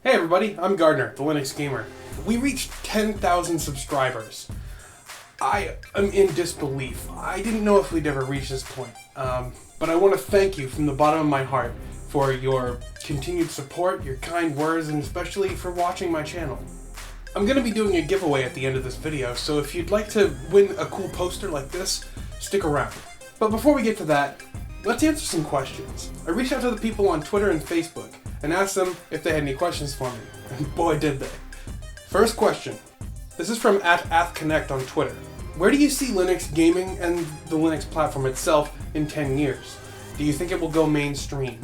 Hey everybody, I'm Gardner, the Linux Gamer. We reached 10,000 subscribers. I am in disbelief. I didn't know if we'd ever reach this point. But I want to thank you from the bottom of my heart for your continued support, your kind words, and especially for watching my channel. I'm going to be doing a giveaway at the end of this video, so if you'd like to win a cool poster like this, stick around. But before we get to that, let's answer some questions. I reached out to the people on Twitter and Facebook and asked them if they had any questions for me. And boy, did they. First question. This is from @AthConnect on Twitter. Where do you see Linux gaming and the Linux platform itself in 10 years? Do you think it will go mainstream?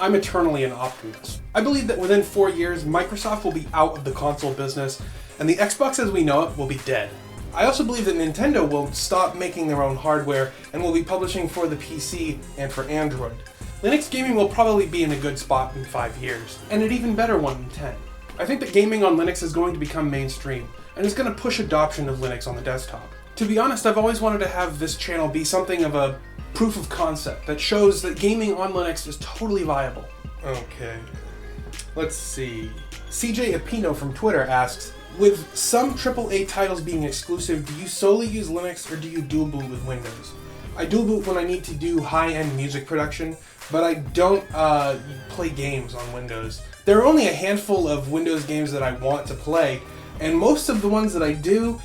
I'm eternally an optimist. I believe that within 4 years, Microsoft will be out of the console business and the Xbox as we know it will be dead. I also believe that Nintendo will stop making their own hardware and will be publishing for the PC and for Android. Linux gaming will probably be in a good spot in 5 years, and an even better one in 10. I think that gaming on Linux is going to become mainstream, and is going to push adoption of Linux on the desktop. To be honest, I've always wanted to have this channel be something of a proof of concept that shows that gaming on Linux is totally viable. Okay, let's see. CJ Apino from Twitter asks, with some AAA titles being exclusive, do you solely use Linux or do you dual boot with Windows? I dual boot when I need to do high-end music production, but I don't play games on Windows. There are only a handful of Windows games that I want to play, and most of the ones that I do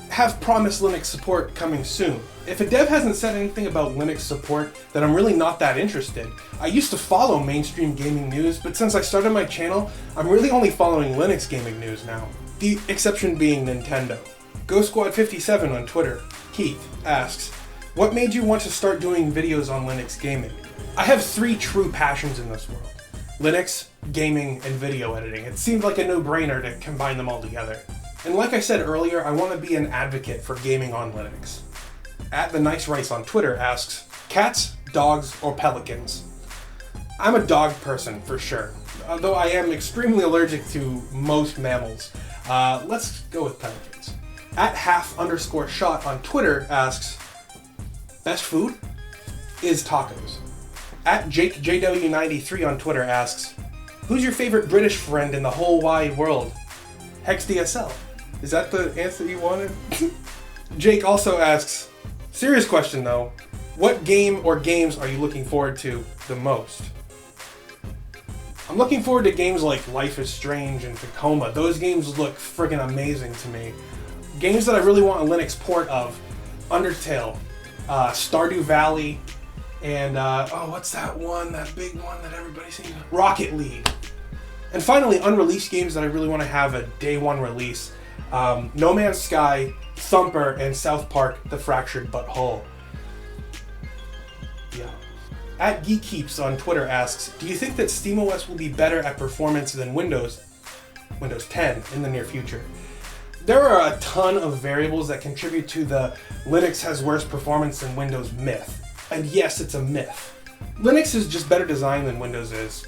have promised Linux support coming soon. If a dev hasn't said anything about Linux support, then I'm really not that interested. I used to follow mainstream gaming news, but since I started my channel, I'm really only following Linux gaming news now. The exception being Nintendo. GoSquad57 on Twitter, Keith, asks, what made you want to start doing videos on Linux gaming? I have 3 true passions in this world. Linux, gaming, and video editing. It seemed like a no-brainer to combine them all together. And like I said earlier, I want to be an advocate for gaming on Linux. @TheNiceRice on Twitter asks, cats, dogs, or pelicans? I'm a dog person for sure, although I am extremely allergic to most mammals. Let's go with pelicans. @half_shot on Twitter asks, best food is tacos. @JakeJW93 on Twitter asks, who's your favorite British friend in the whole wide world? HexDSL. Is that the answer you wanted? Jake also asks, serious question though, what game or games are you looking forward to the most? I'm looking forward to games like Life is Strange and Tacoma. Those games look friggin' amazing to me. Games that I really want a Linux port of, Undertale, Stardew Valley, and what's that one, that big one that everybody's seen? Rocket League. And finally, unreleased games that I really want to have a day one release. No Man's Sky, Thumper, and South Park, The Fractured But Whole. Yeah. @GeekKeeps on Twitter asks, do you think that SteamOS will be better at performance than Windows 10 in the near future? There are a ton of variables that contribute to the Linux has worse performance than Windows myth. And yes, it's a myth. Linux is just better designed than Windows is.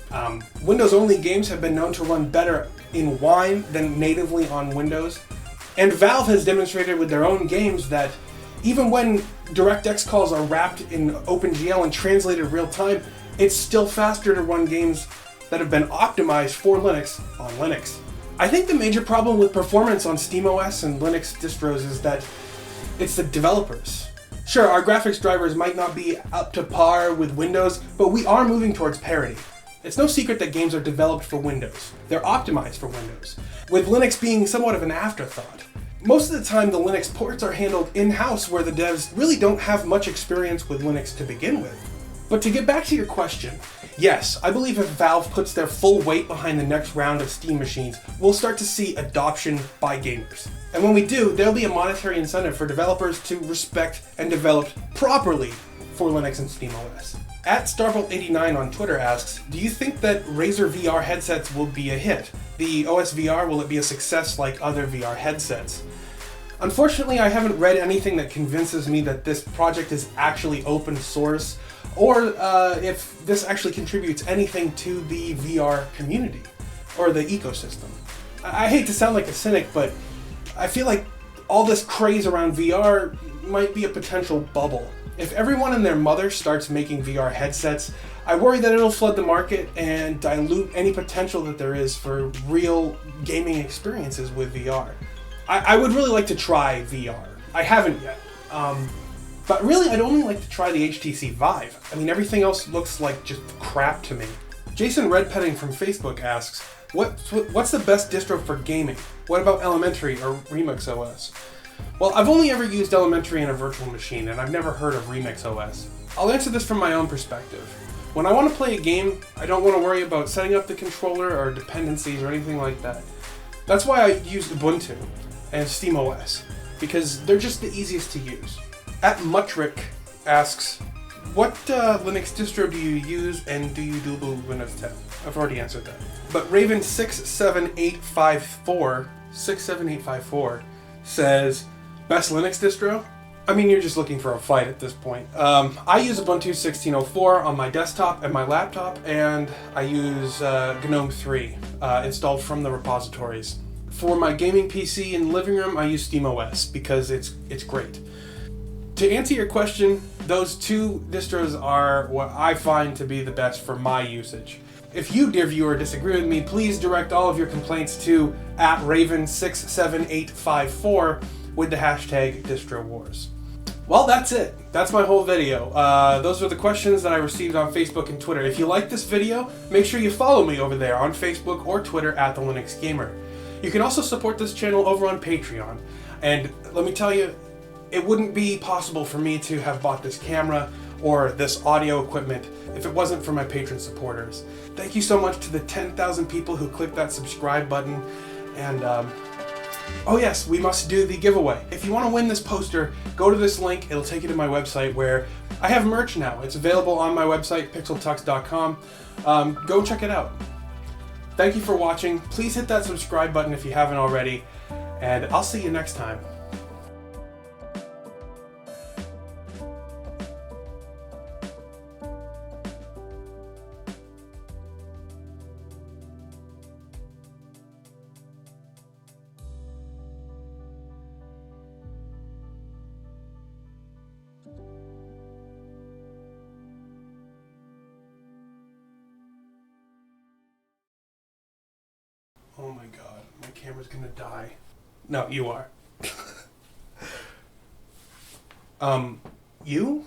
Windows-only games have been known to run better in Wine than natively on Windows. And Valve has demonstrated with their own games that even when DirectX calls are wrapped in OpenGL and translated real time, it's still faster to run games that have been optimized for Linux on Linux. I think the major problem with performance on SteamOS and Linux distros is that it's the developers. Sure, our graphics drivers might not be up to par with Windows, but we are moving towards parity. It's no secret that games are developed for Windows. They're optimized for Windows, with Linux being somewhat of an afterthought. Most of the time, the Linux ports are handled in-house where the devs really don't have much experience with Linux to begin with. But to get back to your question, yes, I believe if Valve puts their full weight behind the next round of Steam machines, we'll start to see adoption by gamers. And when we do, there'll be a monetary incentive for developers to respect and develop properly for Linux and SteamOS. @Starbolt89 on Twitter asks, do you think that Razer VR headsets will be a hit? The OS VR, will it be a success like other VR headsets? Unfortunately, I haven't read anything that convinces me that this project is actually open source, or if this actually contributes anything to the VR community, or the ecosystem. I hate to sound like a cynic, but I feel like all this craze around VR might be a potential bubble. If everyone and their mother starts making VR headsets, I worry that it'll flood the market and dilute any potential that there is for real gaming experiences with VR. I would really like to try VR. I haven't yet. But really, I'd only like to try the HTC Vive. I mean, everything else looks like just crap to me. Jason Redpetting from Facebook asks, what's the best distro for gaming? What about Elementary or Remix OS? Well, I've only ever used Elementary in a virtual machine, and I've never heard of Remix OS. I'll answer this from my own perspective. When I want to play a game, I don't want to worry about setting up the controller or dependencies or anything like that. That's why I use Ubuntu and SteamOS, because they're just the easiest to use. @Mutrick asks, what Linux distro do you use and do you do Windows 10? I've already answered that. But Raven67854 says, best Linux distro? I mean, you're just looking for a fight at this point. I use Ubuntu 16.04 on my desktop and my laptop, and I use GNOME 3 installed from the repositories. For my gaming PC in the living room, I use SteamOS because it's great. To answer your question, those two distros are what I find to be the best for my usage. If you, dear viewer, disagree with me, please direct all of your complaints to @Raven67854 with the hashtag DistroWars. Well, that's it. That's my whole video. Those are the questions that I received on Facebook and Twitter. If you like this video, make sure you follow me over there on Facebook or Twitter @TheLinuxGamer. You can also support this channel over on Patreon. And let me tell you, it wouldn't be possible for me to have bought this camera or this audio equipment if it wasn't for my patron supporters. Thank you so much to the 10,000 people who clicked that subscribe button. And oh yes, we must do the giveaway. If you want to win this poster, go to this link. It'll take you to my website where I have merch now. It's available on my website, pixeltux.com. Go check it out. Thank you for watching. Please hit that subscribe button if you haven't already, and I'll see you next time. Oh my god, my camera's gonna die. No, you are. You?